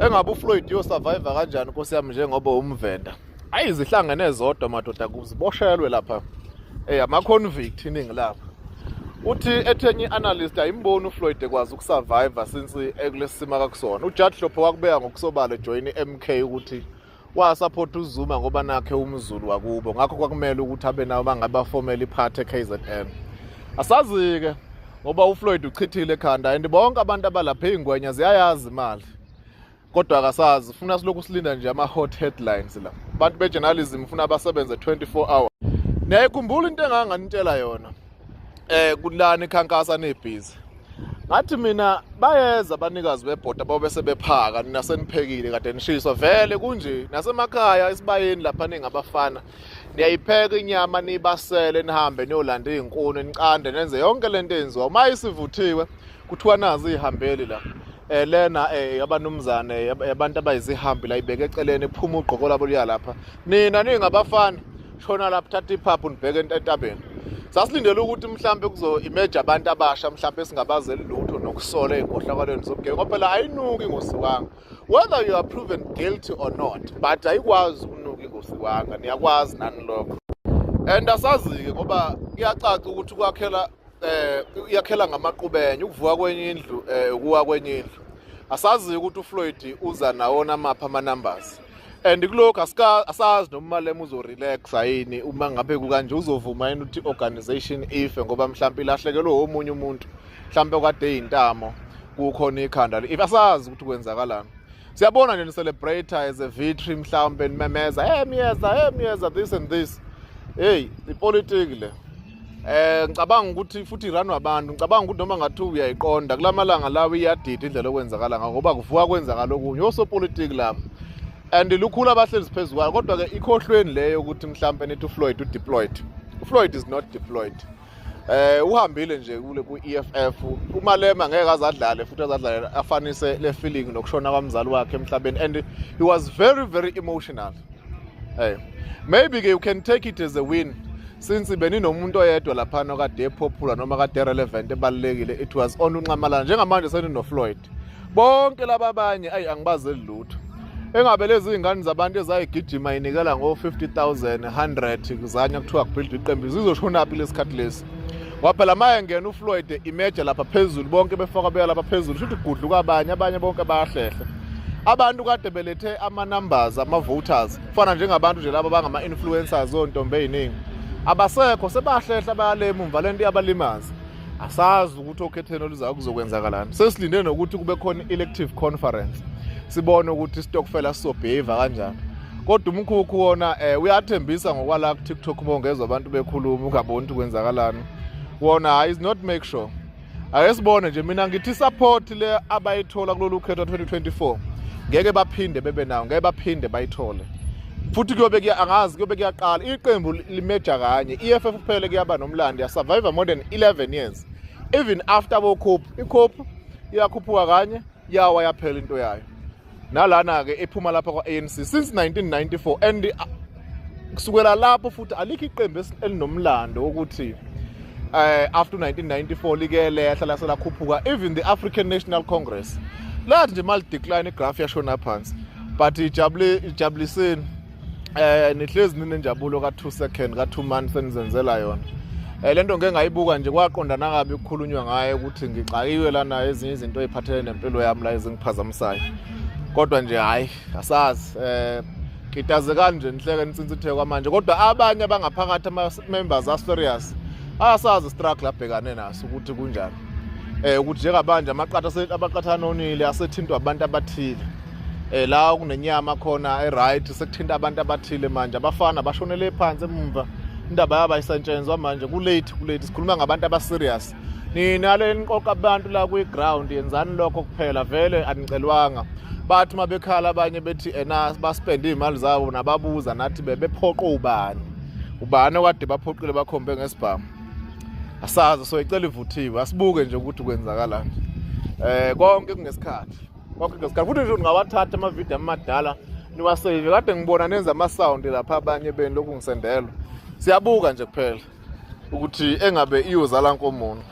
engabe uFloyd yosurvive kanjani Nkosi yami njengoba umvenda ayizihlangene zodwa madoda kuziboshelwe lapha ama convict iningi lapha uthi ethenye analyst ayimboni uFloyd ekwazi ukusurvive since ekulesima kakusona uJudge Hlophe wakubeka ngokusobala join iMK ukuthi wasupport uZuma ngoba nakhe umZulu wakubo ngakho kwakumele ukuthi abe nawo bangabe formally iphathe KZN asazi ke ngoba uFloyd uchithile ekhanda and bonke abantu abalapha ingwenya ziyayazi imali kodwa akasazi ufuna siloku silinda nje ama hot headlines la abantu bejournalism ufuna abasebenze 24 hours niyayikhumbula into enganganitshela yona kulana ikhankasa nebhizi ngathi mina bayeza abanikazi bebhoda babe sebephaka nina seniphekile kade nishiswa vele kunje nasemakhaya isibayeni lapha ningabafana niyayipheka inyama nibasele nihambe niyolanda izinkuni niqande nenze yonke lento enziwa uma isivuthiwe kuthiwa nazi ihambeli la lena abanumzane abantu abayizihambi la ibeke eceleni iphuma ugqoko labo liya lapha nina ningabafana shona lapha thatha iphaphu nibheke entabeni sasilindele ukuthi mhlambe kuzo image abantu abasha mhlambe singabazeli lutho nokusola ezinkohlakalweni zobugebengu ngoba phela ayinuki ingosiwanga whether you are proven guilty or not but ayikwazi ukunuka ingosiwanga niyakwazi nani lokho and asazi-ke ngoba iyacaca ukuthi uyakhela ngamaqubenya ukuvuka kwenye indlu ukuwa kwenye indlu asazi ukuthi uFloyd uza nawona amapha ama-numbers and kulokho asazi noma Malema uzorelaxa yini uma ngabe kukanje uzovuma yini ukuthi organization ife ngoba mhlawumbe ilahlekelwe omunye umuntu mhlawumbe kade eyintamo kukhona ikhanda if asazi ukuthi kwenzakalani siyabona nje ni-celebrate as a victory mhlawumbe nimemeza miyeza this and this ipolitiki le ngicabanga ukuthi futhi iranwa abantu ngicabanga ukuthi noma ngathi uyayiqonda kulamalanga lawo iyadida indlela okwenzakala ngoba kuvuka kwenzakala okunye osopolitiki lapho and lukhulu abahlezi phezulu kodwa ke ikhohlweni leyo ukuthi mhlambe nethi uFloyd udeployed uFloyd is not deployed uhambile nje kule ku-EFF uMalema ngeke azadlale futhi azadlale afanise le feeling nokushona kwamzali wakhe emhlabeni and he was very very emotional maybe ke you can take it as a win since beninomuntu oyedwa lapha nokade epopular noma kade relevant ebalekile it was on uNxamalala njengamanje seninoFloyd bonke laba abanye angibazeli lutho engabe lezi izingane zabantu ezayigijima inikela ngo50,000 100 kuzanya kuthiwa kubuild iqembu zizoshona phi lesikhathi lesi waphela maye ngena uFloyd image lapha phezulu bonke befaka beya lapha phezulu futhi gudluka abanye bonke bayahlehla abantu kade belethe ama-numbers ama-voters kufana njengabantu nje laba bangama-influencers ontombe eziningi abasekho sebahlehla bayalema umva lento yabalimazi asazi ukuthi okhetheni oluzayo kuzokwenzakalani sesilinde nokuthi kube khona elective conference sibone ukuthi istokfela sizobehave kanjani kodwa umkhukhu wona uyathembisa ngokwala ku TikTok bongezwe abantu bekhuluma ungaboni ukuthi kwenzakalani wona is not make sure ayesibone nje mina ngithi support le abayithola kulolu khetho 2024 ngeke baphinde bebe nawo ngeke baphinde bayithole futhi angazi kuyobe kuyaqala iqembu limeja kanye EFF kuphela kuyaba nomlando ya survive more than 11 years even after ikhophu iyakhuphuka kanye yawa yaphela into yayo nalana ke ephuma lapha kwa-ANC since 1994 and kusukela lapho futhi alikho iqembu elinomlando wokuthi after 1994 like lehla laselakhuphuka even the African National Congress lathi nje mal decline igraph yashona phansi but ijabuliseni nihlezi ninenjabulo ka2 second ka2 months enizenzela yona lento ngeke ngayibuka nje kwaqondana kabi ukukhulunywa ngaye ukuthi ngixayiwe lana ezinye izinto eziphathelene nempilo yami la ezingiphazamisayo kodwa nje hayi asazi ngitazekani nje nihleke nitsinsitheke kwamanje kodwa abanye abangaphakathi ama-members aserious asazi struggle abhekane naso ukuthi kunjani ukuthi njengabanje abaqathanonile asethintwa abantu abathile la kunenyama khona right sekuthinta abantu abathile manje abafana bashonele phansi emva indaba yabayisentshenzwa manje kulate sikhuluma ngabantu abaserious nina le niqoqa abantu la kwi-ground yenzani lokho kuphela vele anicelwanga bathi mabekhala abanye bethi baspende imali zabo nababuza nathi bephoqa ubani okade baphoqile bakhombe ngesibhamu asazi so icela ivuthiwe asibuke nje ukuthi kwenzakalani konke kunesikhathi futhi nje ngawathatha amavidiyo amadala niwasave kade ngibona nenza ama-sound lapha abanye beni lokhu ngisendelo siyabuka nje kuphela ukuthi engabe iyozala nkomono